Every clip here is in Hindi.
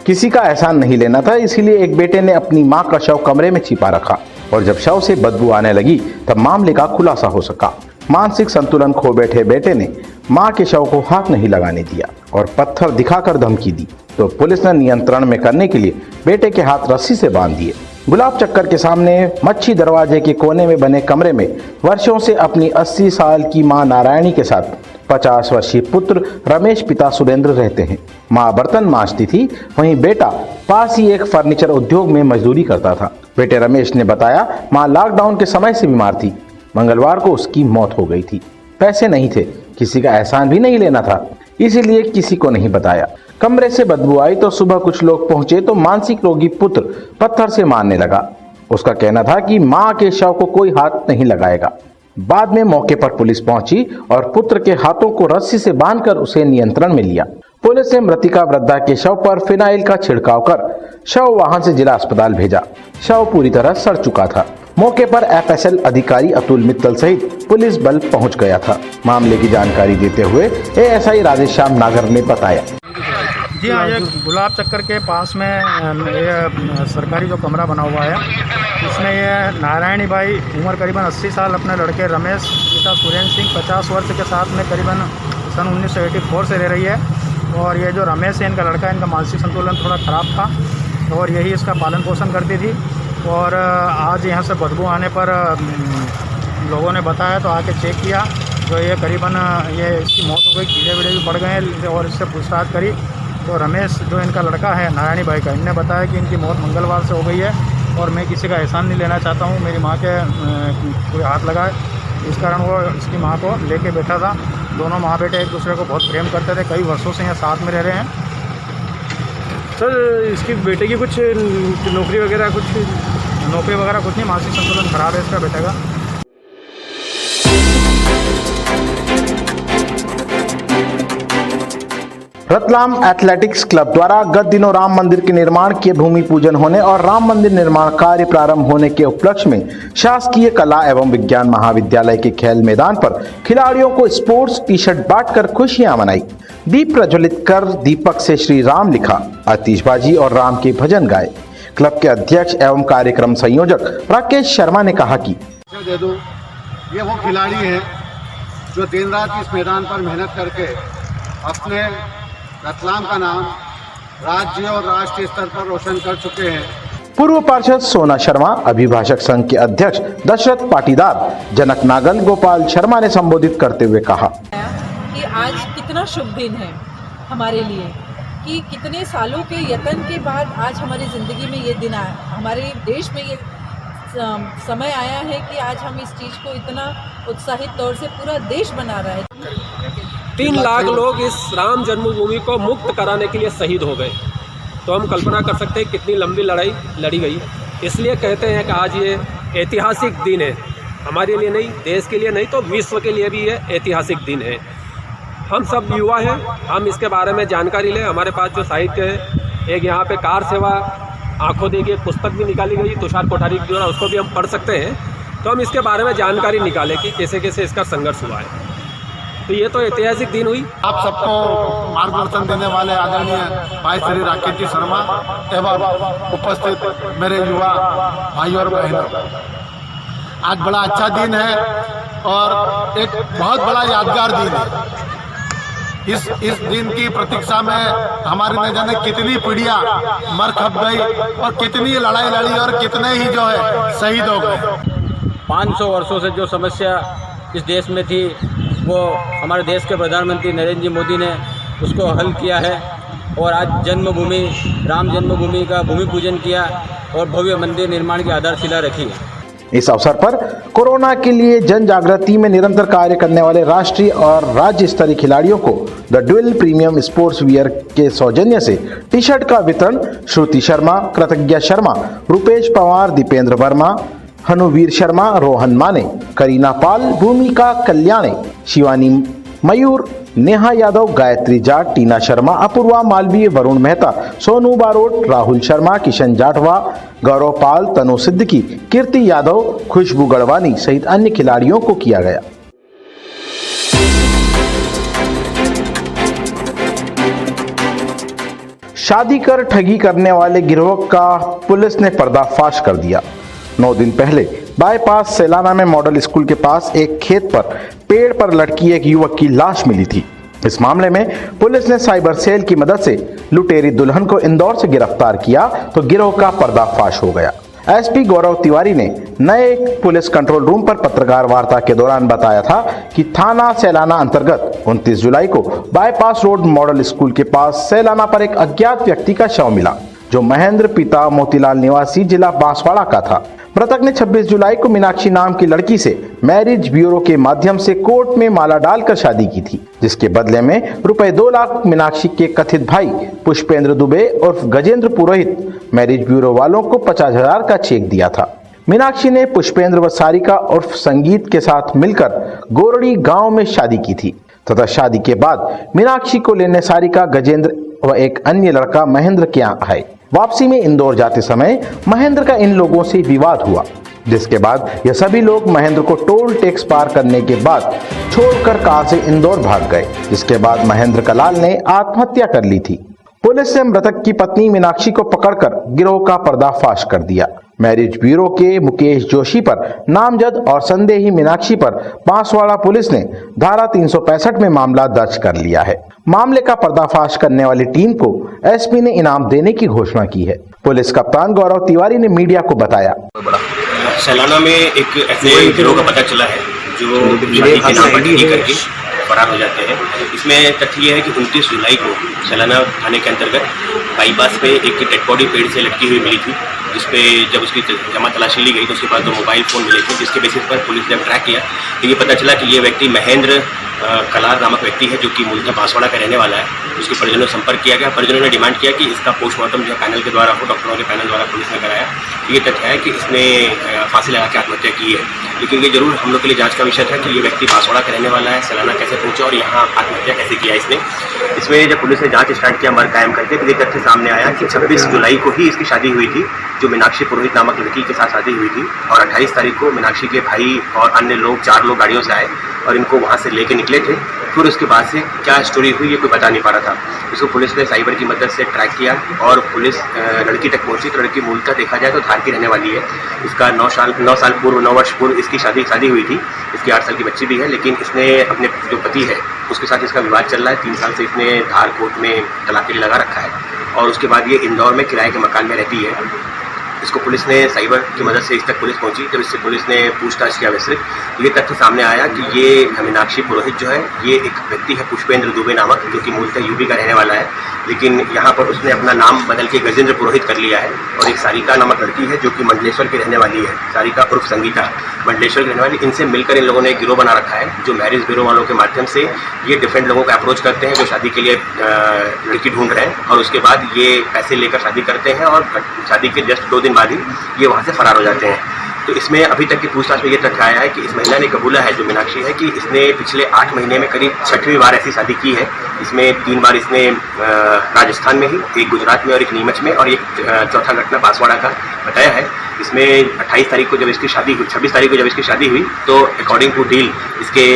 किसी का एहसान नहीं लेना था, इसीलिए एक बेटे ने अपनी मां का शव कमरे में छिपा रखा और जब शव से बदबू आने लगी तब मामले का खुलासा हो सका। मानसिक संतुलन खो बैठे बेटे ने मां के शव को हाथ नहीं लगाने दिया और पत्थर दिखाकर धमकी दी, तो पुलिस ने नियंत्रण में करने के लिए बेटे के हाथ रस्सी से बांध दिए। गुलाब चक्कर के सामने मच्छी दरवाजे के कोने में बने कमरे में वर्षों से अपनी 80 साल की मां नारायणी के साथ 50 वर्षीय पुत्र रमेश पिता सुरेंद्र रहते हैं। मां बर्तन मांजती थी, वहीं बेटा पास ही एक फर्नीचर उद्योग में मजदूरी करता था। बेटे रमेश ने बताया, मां लॉकडाउन के समय से बीमार थी, मंगलवार को उसकी मौत हो गई थी। पैसे नहीं थे, किसी का एहसान भी नहीं लेना था, इसीलिए किसी को नहीं बताया। कमरे से बदबू आई तो सुबह कुछ लोग पहुंचे तो मानसिक रोगी पुत्र पत्थर से मारने लगा। उसका कहना था कि मां के शव को कोई हाथ नहीं लगाएगा। बाद में मौके पर पुलिस पहुंची और पुत्र के हाथों को रस्सी से बांधकर उसे नियंत्रण में लिया। पुलिस ने मृतिका वृद्धा के शव पर फिनाइल का छिड़काव कर शव वाहन से जिला अस्पताल भेजा। शव पूरी तरह सड़ चुका था। मौके पर एफएसएल अधिकारी अतुल मित्तल सहित पुलिस बल पहुंच गया था। मामले की जानकारी देते हुए एएसआई राधेश्याम नागर ने बताया, जी हाँ, ये गुलाब चक्कर के पास में ये सरकारी जो कमरा बना हुआ है, इसमें ये नारायणी बाई उम्र करीबन 80 साल अपने लड़के रमेश पिता सुरेंद्र सिंह 50 वर्ष के साथ में करीबन सन 1984 से रह रही है। और ये जो रमेश है, इनका लड़का, इनका मानसिक संतुलन थोड़ा ख़राब था और यही इसका पालन पोषण करती थी। और आज यहाँ से बदबू आने पर लोगों ने बताया तो आके चेक किया तो ये करीबन ये इसकी मौत हो गई, कीड़े वीड़े भी पड़ गए हैं। और इससे पूछताछ करी तो रमेश जो इनका लड़का है नारायणी बाई का, इनने बताया कि इनकी मौत मंगलवार से हो गई है और मैं किसी का एहसान नहीं लेना चाहता हूँ, मेरी माँ के कोई हाथ लगाए। इस कारण वो इसकी माँ को लेके बैठा था। दोनों माँ बेटे एक दूसरे को बहुत प्रेम करते थे, कई वर्षों से यहाँ साथ में रह रहे हैं। सर, इसकी बेटे की कुछ नौकरी वगैरह कुछ नहीं, मानसिक संतुलन खराब है इसका बेटे का। रतलाम एथलेटिक्स क्लब द्वारा गत दिनों राम मंदिर के निर्माण के भूमि पूजन होने और राम मंदिर निर्माण कार्य प्रारंभ होने के उपलक्ष्य में शासकीय कला एवं विज्ञान महाविद्यालय के खेल मैदान पर खिलाड़ियों को स्पोर्ट्स टी शर्ट बांटकर खुशियां मनाई। दीप प्रज्वलित कर दीपक से श्री राम लिखा, आतिशबाजी और राम के भजन गाए। क्लब के अध्यक्ष एवं कार्यक्रम संयोजक राकेश शर्मा ने कहा कि दे दो, ये वो खिलाड़ी हैं जो दिन रात इस मैदान पर मेहनत करके अपने रतलाम का नाम राज्य और राष्ट्रीय स्तर पर रोशन कर चुके हैं। पूर्व पार्षद सोना शर्मा, अभिभाषक संघ के अध्यक्ष दशरथ पाटीदार, जनक नागल गोपाल शर्मा ने संबोधित करते हुए कहा कि आज कितना शुभ दिन है हमारे लिए, कि कितने सालों के यत्न के बाद आज हमारी ज़िंदगी में ये दिन आया, हमारे देश में ये समय आया है कि आज हम इस चीज़ को इतना उत्साहित तौर से पूरा देश मना रहा है। 3 लाख लोग इस राम जन्मभूमि को मुक्त कराने के लिए शहीद हो गए, तो हम कल्पना कर सकते हैं कितनी लंबी लड़ाई लड़ी गई। इसलिए कहते हैं कि आज ये ऐतिहासिक दिन है, हमारे लिए नहीं, देश के लिए नहीं तो विश्व के लिए भी ये ऐतिहासिक दिन है। हम सब युवा हैं, हम इसके बारे में जानकारी लें। हमारे पास जो साहित्य है, एक यहाँ पे कार सेवा आंखों देखी एक पुस्तक भी निकाली गई तुषार कोठारी के द्वारा, उसको भी हम पढ़ सकते हैं। तो हम इसके बारे में जानकारी निकालें कि कैसे कैसे इसका संघर्ष हुआ है। तो ये तो ऐतिहासिक दिन हुई। आप सबको मार्गदर्शन देने वाले आदरणीय भाई श्री राकेश जी शर्मा एवं उपस्थित मेरे युवा भाई और बहनों, आज बड़ा अच्छा दिन है और एक बहुत बड़ा यादगार दिन है। इस दिन की प्रतीक्षा में हमारी न जाने कितनी पीढ़ियां मर खप गई और कितनी लड़ाई लड़ी और कितने ही जो है शहीद हो गए। 500 वर्षों से जो समस्या इस देश में थी, वो हमारे देश के प्रधानमंत्री नरेंद्र जी मोदी ने उसको हल किया है और आज जन्मभूमि राम जन्मभूमि का भूमि पूजन किया और भव्य मंदिर निर्माण की आधारशिला रखी है। इस अवसर पर कोरोना के लिए जन जागृति में निरंतर कार्य करने वाले राष्ट्रीय और राज्य स्तरीय खिलाड़ियों को the dual premium sports wear के सौजन्य से टी शर्ट का वितरण श्रुति शर्मा, कृतज्ञा शर्मा, रुपेश पवार, दीपेंद्र वर्मा, हनुवीर शर्मा, रोहन माने, करीना पाल, भूमिका कल्याणे, शिवानी मयूर, नेहा यादव, गायत्री जाट, टीना शर्मा, अपूर्वा मालवीय, वरुण मेहता, सोनू बारोट, राहुल शर्मा, किशन जाटवा, गौरव पाल, तनु सिद्दीकी, कीर्ति यादव, खुशबू गढ़वानी सहित अन्य खिलाड़ियों को किया गया। शादी कर ठगी करने वाले गिरोह का पुलिस ने पर्दाफाश कर दिया। 9 दिन पहले बाईपास सेलाना में मॉडल स्कूल के पास एक खेत पर पेड़ पर लटकी एक युवक की लाश मिली थी। इस मामले में पुलिस ने साइबर सेल की मदद से लुटेरी दुल्हन को इंदौर से गिरफ्तार किया तो गिरोह का पर्दाफाश हो गया। एसपी गौरव तिवारी ने नए पुलिस कंट्रोल रूम पर पत्रकार वार्ता के दौरान बताया था कि थाना सेलाना अंतर्गत 29 जुलाई को बाईपास रोड मॉडल स्कूल के पास सेलाना पर एक अज्ञात व्यक्ति का शव मिला, जो महेंद्र पिता मोतीलाल निवासी जिला बांसवाड़ा का था। मृतक ने 26 जुलाई को मीनाक्षी नाम की लड़की से मैरिज ब्यूरो के माध्यम से कोर्ट में माला डालकर शादी की थी, जिसके बदले में रुपए 2 लाख मीनाक्षी के कथित भाई पुष्पेंद्र दुबे और गजेंद्र पुरोहित मैरिज ब्यूरो वालों को 50,000 का चेक दिया था। मीनाक्षी ने पुष्पेंद्र व सारिका उर्फ संगीत के साथ मिलकर गोरड़ी गांव में शादी की थी तथा शादी के बाद मीनाक्षी को लेने सारिका, गजेंद्र व एक अन्य लड़का महेंद्र के यहाँ आए। वापसी में इंदौर जाते समय महेंद्र का इन लोगों से विवाद हुआ, जिसके बाद यह सभी लोग महेंद्र को टोल टैक्स पार करने के बाद छोड़कर कार से इंदौर भाग गए, जिसके बाद महेंद्र कलाल ने आत्महत्या कर ली थी। पुलिस ने मृतक की पत्नी मीनाक्षी को पकड़कर गिरोह का पर्दाफाश कर दिया। मैरिज ब्यूरो के मुकेश जोशी पर नामजद और संदेही मीनाक्षी पर बांसवाड़ा पुलिस ने धारा 365 में मामला दर्ज कर लिया है। मामले का पर्दाफाश करने वाली टीम को एसपी ने इनाम देने की घोषणा की है। पुलिस कप्तान गौरव तिवारी ने मीडिया को बताया, सैलाना में एक ऐसे गिरोह का पता चला है जो शादी के नाम पर ठगी करके फरार हो जाते हैं। इसमें तथ्य ये है कि 29 जुलाई को सैलाना थाने के अंतर्गत बाईपास पे एक डेड बॉडी पेड़ से लटकी हुई मिली थी, जिसपे जब उसकी जमा तलाशी ली गई तो उसके बाद 2 मोबाइल फ़ोन मिले थे, जिसके बेसिस पर पुलिस ने ट्रैक किया तो ये पता चला कि ये व्यक्ति महेंद्र कलार नामक व्यक्ति है, जो कि मूलतः बांसवाड़ा का रहने वाला है। उसके परिजनों से संपर्क किया गया। परिजनों ने डिमांड किया कि इसका पोस्टमार्टम जो पैनल के द्वारा हो, डॉक्टरों के पैनल द्वारा पुलिस ने कराया। ये तथ्य है कि इसने फांसी लगा के आत्महत्या की है, लेकिन ये जरूर हम लोग के लिए जांच का विषय था कि ये व्यक्ति बांसवाड़ा का रहने वाला है, सैलाना कैसे पहुंचा और यहाँ आत्महत्या कैसे किया इसने। इसमें जब पुलिस ने जांच स्टार्ट किया मर्ग कायम करके, तो ये तथ्य सामने आया कि 26 जुलाई को ही इसकी शादी हुई थी, जो मीनाक्षी पुरोहित नामक लड़की के साथ शादी हुई थी, और 28 तारीख को मीनाक्षी के भाई और अन्य लोग 4 लोग गाड़ियों से आए और इनको वहाँ से लेके निकले थे। फिर उसके बाद से क्या स्टोरी हुई ये कोई बता नहीं पा रहा था। इसको पुलिस ने साइबर की मदद से ट्रैक किया और पुलिस लड़की तक पहुंची। तो लड़की मूलतः देखा जाए तो धार की रहने वाली है। इसका 9 वर्ष पूर्व इसकी शादी हुई थी। इसकी 8 साल की बच्ची भी है, लेकिन इसने अपने जो पति है उसके साथ इसका विवाद चल रहा है। 3 साल से इसने धार कोर्ट में तलाक के लिए लगा रखा है और उसके बाद ये इंदौर में किराए के मकान में रहती है। इसको पुलिस ने साइबर की मदद से इस तक पुलिस पहुंची। जब इससे पुलिस ने पूछताछ किया विस्तृत, ये तथ्य सामने आया कि ये मीनाक्षी पुरोहित जो है ये एक व्यक्ति है पुष्पेंद्र दुबे नामक, जो कि मूलतः यूपी का रहने वाला है, लेकिन यहाँ पर उसने अपना नाम बदल के गजेंद्र पुरोहित कर लिया है। और एक सारिका नामक लड़की है जो कि मंडलेश्वर की रहने वाली है, सारिका उर्फ संगीता, मंडलेश्वर की रहने वाली। इनसे मिलकर इन लोगों ने एक गिरोह बना रखा है, जो मैरिज ब्यूरो वालों के माध्यम से ये डिफरेंट लोगों को अप्रोच करते हैं जो शादी के लिए लड़की ढूंढ रहे हैं, और उसके बाद ये पैसे लेकर शादी करते हैं और शादी के जस्ट 2 दिन बाद ही ये वहाँ से फरार हो जाते हैं। तो इसमें अभी तक की पूछताछ में ये तथ्य आया है कि इस महिला ने कबूला है, जो मीनाक्षी है, कि इसने पिछले 8 महीने में करीब 6वीं बार ऐसी शादी की है। इसमें 3 बार इसने राजस्थान में ही, एक गुजरात में और एक नीमच में, और एक चौथा घटना बांसवाड़ा का बताया है। इसमें 28 तारीख को जब इसकी शादी हुई, 26 तारीख को जब इसकी शादी हुई, तो अकॉर्डिंग टू डील इसके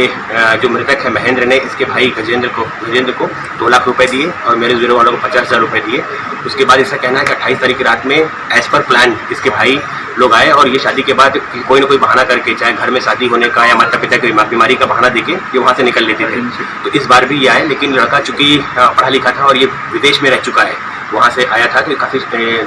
जो मृतक है महेंद्र ने इसके भाई गजेंद्र को 2 लाख रुपए दिए और मैरिज ब्यूरो वालों को 50,000 रुपए दिए। उसके बाद इसका कहना है कि 28 तारीख की रात में एज पर प्लान इसके भाई लोग आए और ये शादी के बाद कोई ना कोई बहाना करके, चाहे घर में शादी होने का या माता पिता की बीमारी का बहाना देके ये वहाँ से निकल लेते थे। तो इस बार भी ये आए, लेकिन लड़का चूंकि पढ़ा लिखा था और ये विदेश में रह चुका है, वहाँ से आया था, तो काफ़ी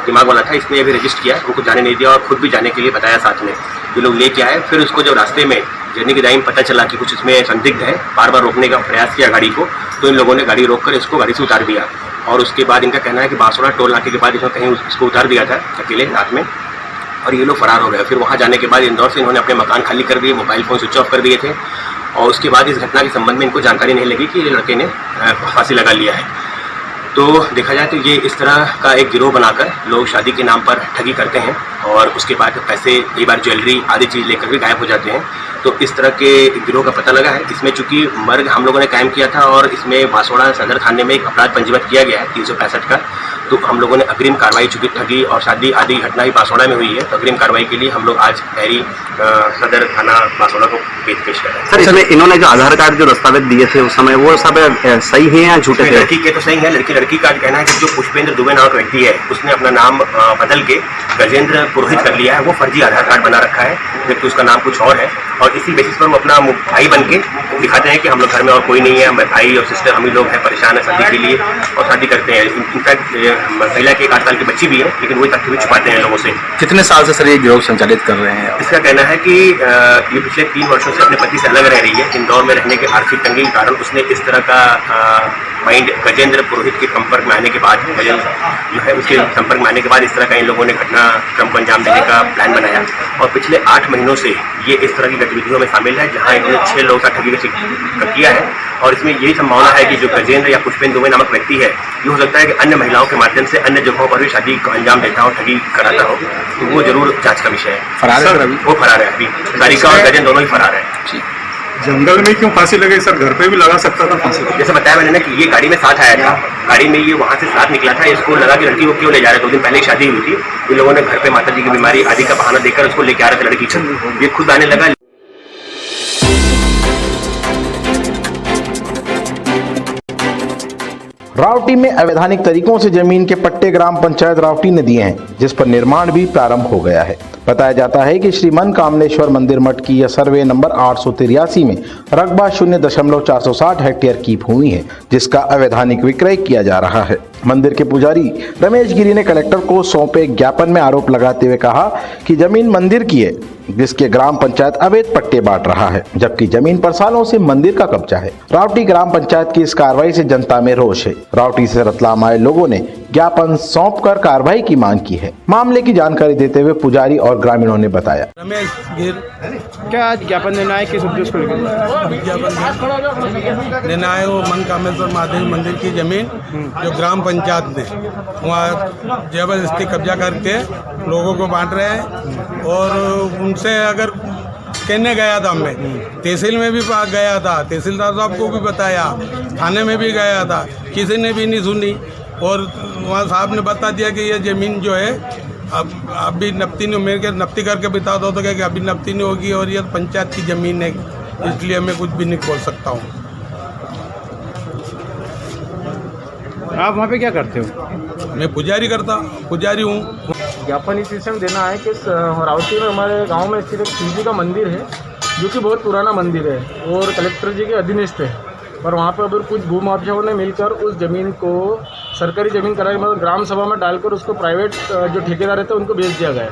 दिमाग वाला था। इसने अभी रजिस्टर किया, उनको जाने नहीं दिया और खुद भी जाने के लिए बताया साथ में। ये लोग लेके आए। फिर उसको जब रास्ते में जर्नी के टाइम पता चला कि कुछ इसमें संदिग्ध है, बार बार रोकने का प्रयास किया गाड़ी को, तो इन लोगों ने गाड़ी रोककर इसको गाड़ी से उतार दिया। और उसके बाद इनका कहना है कि बांसवाड़ा टोल नाके के बाद इसमें कहीं इसको उतार दिया था अकेले रात में, और ये लोग फरार हो गए। फिर वहाँ जाने के बाद इंदौर से इन्होंने अपने मकान खाली कर दिए, मोबाइल फ़ोन स्विच ऑफ कर दिए थे, और उसके बाद इस घटना के संबंध में इनको जानकारी नहीं लगी कि ये लड़के ने फांसी लगा लिया है। तो देखा जाए तो ये इस तरह का एक गिरोह बनाकर लोग शादी के नाम पर ठगी करते हैं और उसके बाद पैसे, कई बार ज्वेलरी आदि चीज़ लेकर भी गायब हो जाते हैं। तो इस तरह के गिरोह का पता लगा है। इसमें चूंकि मर्ग हम लोगों ने कायम किया था और इसमें बांसवाड़ा सदर थाने में एक अपराध पंजीबद्ध किया गया है 365 का, तो हम लोगों ने अग्रिम कार्रवाई, चूंकि ठगी और शादी आदि घटना भी बांसवाड़ा में हुई है, तो अग्रिम कार्रवाई के लिए हम लोग आज बहरी सदर थाना बांसवाड़ा को पेश कर रहे हैं। सर, इसमें इन्होंने जो आधार कार्ड जो दस्तावेज दिए थे उस समय, वो सब सही है या झूठे थे? लड़की के तो सही है, लड़की का कहना है कि जो पुष्पेंद्र दुबे नामक व्यक्ति है उसने अपना नाम बदल के गजेंद्र पुरोहित कर लिया है, वो फर्जी आधार कार्ड बना रखा है, जबकि उसका नाम कुछ और है। और इसी बेसिस पर वो अपना भाई बन के दिखाते हैं कि हम लोग घर में और कोई नहीं है, हमारे भाई और सिस्टर हम ही लोग हैं, परेशान है शादी के लिए और शादी करते हैं। इनफैक्ट महिला के 8 साल की बच्ची भी है, लेकिन वही तथ्य भी छुपाते हैं लोगों से। कितने साल से सर ये गिरोह संचालित कर रहे हैं? इसका कहना है कि ये पिछले 3 वर्षों से अपने पति से अलग रह रही है। इंदौर में रहने के आर्थिक तंगी के कारण उसने इस तरह का माइंड गजेंद्र पुरोहित के संपर्क में आने के बाद, गजेंद्र जो है उसके संपर्क में आने के बाद इस तरह का इन लोगों ने घटनाक्रम को अंजाम देने का प्लान बनाया। और पिछले 8 महीनों से ये इस तरह की गतिविधियों में शामिल है, जहां इन्होंने 6 लोगों का ठगी का किया है। और इसमें यही संभावना है कि जो गजेंद्र या पुष्पेंद्र दुबे नामक व्यक्ति है, ये हो सकता है कि अन्य महिलाओं के माध्यम से अन्य जगहों पर भी शादी को अंजाम देता हो, ठगी कराता हो, तो वो जरूर जांच का विषय है। फरार है अभी? वो फरार है अभी, सारिका और गजेंद्र दोनों ही फरार है। जंगल में क्यों फांसी लगे सर? घर पे भी लगा सकता था फांसी। जैसे बताया मैंने ना कि ये गाड़ी में साथ आया था, गाड़ी में ये वहाँ से साथ निकला था, इसको लगा कि लड़की को क्यों ले जा रहे थे। 2 दिन पहले ही शादी हुई थी, इन लोगों ने घर पे माता जी की बीमारी आदि का बहाना देकर उसको लेके आ रहे थे लड़की को, ये खुद आने लगा। रावटी में अवैधानिक तरीकों से जमीन के पट्टे ग्राम पंचायत रावटी ने दिए हैं, जिस पर निर्माण भी प्रारंभ हो गया है। बताया जाता है कि श्री मन कामनेश्वर मंदिर मठ की यह सर्वे नंबर 883 में रकबा 0.460 हेक्टेयर की भूमि है, जिसका अवैधानिक विक्रय किया जा रहा है। मंदिर के पुजारी रमेश गिरी ने कलेक्टर को सौंपे ज्ञापन में आरोप लगाते हुए कहा कि जमीन मंदिर की है, जिसके ग्राम पंचायत अवैध पट्टे बांट रहा है, जबकि जमीन पर सालों से मंदिर का कब्जा है। रावटी ग्राम पंचायत की इस कार्रवाई से जनता में रोष है। रावटी से रतलाम आए लोगों ने ज्ञापन सौंपकर कार्रवाई की मांग की है। मामले की जानकारी देते हुए पुजारी और ग्रामीणों ने बताया। रमेश गिर, क्या आज ज्ञापन देना है, किस उद्देश्य को लेकर विज्ञापन देना है? वो मन कामेश्वर महादेव मंदिर की जमीन जो ग्राम पंचायत ने वहाँ जबरदस्ती कब्जा करके लोगों को बांट रहे हैं। और उनसे अगर कहने गया था, मैं तहसील में भी गया था, तहसीलदार साहब को भी बताया, थाने में भी गया था, किसी ने भी नहीं सुनी। और वहाँ साहब ने बता दिया कि ये ज़मीन जो है अब अभी नफ्ती नहीं, मेरे के नफ्ती करके बता दो तो क्या कि अभी नफ्ती नहीं होगी और ये पंचायत की ज़मीन है, इसलिए मैं कुछ भी नहीं बोल सकता हूँ। आप वहाँ पे क्या करते हो? मैं पुजारी हूँ। ज्ञापन इस विषय में देना है कि रावटी में हमारे गांव में स्थित एक शिव जी का मंदिर है, जो कि बहुत पुराना मंदिर है और कलेक्टर जी के अधीनस्थ है। और वहाँ पर अगर कुछ भूमाफियाओं ने मिलकर उस ज़मीन को सरकारी ज़मीन कराने मतलब ग्राम सभा में डालकर उसको प्राइवेट जो ठेकेदार रहते हैं उनको बेच दिया गया है।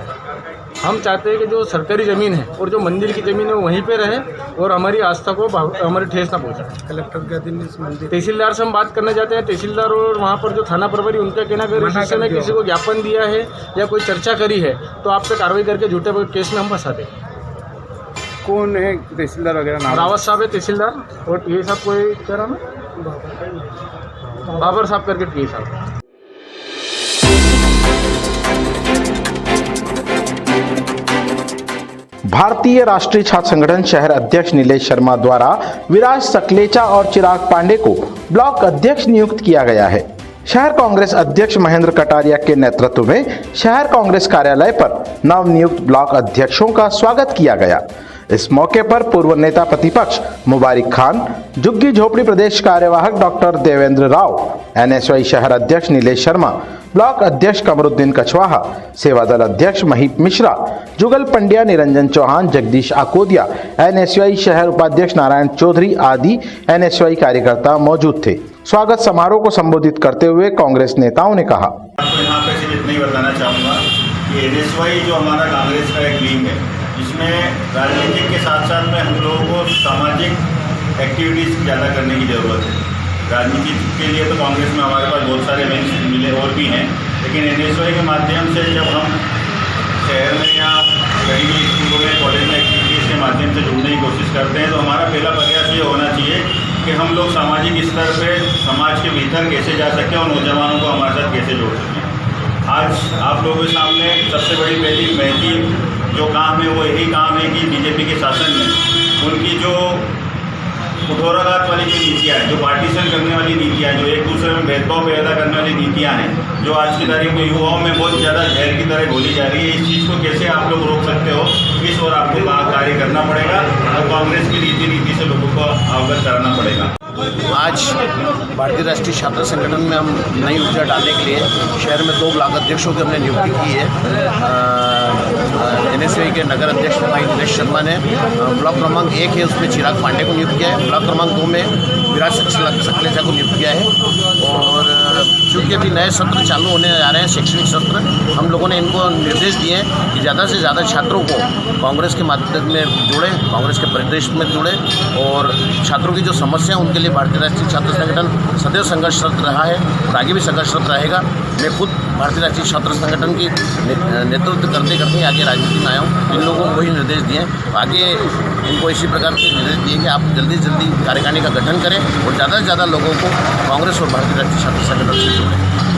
हम चाहते हैं कि जो सरकारी ज़मीन है और जो मंदिर की ज़मीन है वो वहीं पे रहे और हमारी आस्था को हमारी ठेस ना पहुँचाए। कलेक्टर के अधीन इस मंदिर तहसीलदार से हम बात करना चाहते हैं। तहसीलदार और वहाँ पर जो थाना प्रभारी, उनका कहना अगर इस विषय में किसी को ज्ञापन दिया है या कोई चर्चा करी है तो आप पे कार्रवाई करके झूठे केस में हम फंसा दें। कौन है तहसीलदार वगैरह? नाम रावत साहब है तहसीलदार, और टीए साहब कोई क्या नाम है, बाबर साहब करके टीए साहब। भारतीय राष्ट्रीय छात्र संगठन शहर अध्यक्ष नीलेश शर्मा द्वारा विराज सकलेचा और चिराग पांडे को ब्लॉक अध्यक्ष नियुक्त किया गया है। शहर कांग्रेस अध्यक्ष महेंद्र कटारिया के नेतृत्व में शहर कांग्रेस कार्यालय पर नवनियुक्त ब्लॉक अध्यक्षों का स्वागत किया गया। इस मौके पर पूर्व नेता प्रतिपक्ष मुबारिक खान, झुग्गी झोपड़ी प्रदेश कार्यवाहक डॉक्टर देवेंद्र राव, एनएसवाई शहर अध्यक्ष नीलेश शर्मा, ब्लॉक अध्यक्ष कमरुद्दीन कछवाहा, सेवादल अध्यक्ष महीप मिश्रा, जुगल पंड्या, निरंजन चौहान, जगदीश आकोदिया, एनएसवाई शहर उपाध्यक्ष नारायण चौधरी आदि एनएसवाई कार्यकर्ता मौजूद थे। स्वागत समारोह को संबोधित करते हुए कांग्रेस नेताओं ने कहा, आपको यहाँ पे सिर्फ इतना ही बताना चाहूँगा कि एनएसवाई जो हमारा कांग्रेस का एक विंग है, इसमें राजनीति के साथ साथ में हम लोगों को सामाजिक एक्टिविटीज़ ज़्यादा करने की ज़रूरत है। राजनीति के लिए तो कांग्रेस में हमारे पास बहुत सारे विंग्स मिले और भी हैं, लेकिन एनएसवाई के माध्यम से जब हम शहर में या कहीं भी स्कूलों में, कॉलेज में एक्टिविटीज़ के माध्यम से जुड़ने की कोशिश करते हैं, तो हमारा पहला प्रयास ये होना चाहिए कि हम लोग सामाजिक स्तर पे समाज के भीतर कैसे जा सकते हैं और नौजवानों को हमारे साथ कैसे जोड़ सकें। आज आप लोगों के सामने सबसे बड़ी पहली महती जो काम है वो यही काम है कि बीजेपी के शासन में उनकी जो कठोराघात वाली जो नीतियाँ हैं, जो पार्टीशन करने वाली नीतियाँ, जो एक दूसरे में भेदभाव पैदा करने वाली नीतियाँ हैं, जो आज की तारीख में युवाओं में बहुत ज़्यादा जहर की तरह घोली जा रही है, इस चीज़ को कैसे आप लोग रोक सकते हो, इस ओर आपको कार्य करना पड़ेगा और कांग्रेस की नीति से लोगों को अवगत कराना पड़ेगा। आज भारतीय राष्ट्रीय छात्र संगठन में हम नई ऊर्जा डालने के लिए शहर में 2 ब्लॉक अध्यक्षों की हमने नियुक्ति की है। NSUI के नगर अध्यक्ष भाई दिनेश शर्मा ने ब्लॉक क्रमांक 1 है उसमें चिराग पांडे को नियुक्त किया है, ब्लॉक क्रमांक 2 में विराट सकलेचा को नियुक्त किया है। और चूँकि अभी नए सत्र चालू होने जा रहे हैं, शैक्षणिक सत्र, हम लोगों ने इनको निर्देश दिए हैं कि ज़्यादा से ज़्यादा छात्रों को कांग्रेस के माध्यम में जुड़े, कांग्रेस के परिदेश में जुड़े और छात्रों की जो समस्या है उनके लिए भारतीय राष्ट्रीय छात्र संगठन सदैव संघर्षरत रहा है और आगे भी संघर्षरत रहेगा। मैं खुद भारतीय राष्ट्रीय छात्र संगठन की नेतृत्व करते करते आगे राजनीति में आया हूँ। इन लोगों को वही निर्देश दिए, आगे इनको इसी प्रकार के निर्देश दिए कि आप जल्दी से जल्दी कार्यकारिणी का गठन करें और ज़्यादा से ज़्यादा लोगों को कांग्रेस और भारतीय राष्ट्रीय छात्र संगठन से जोड़ें।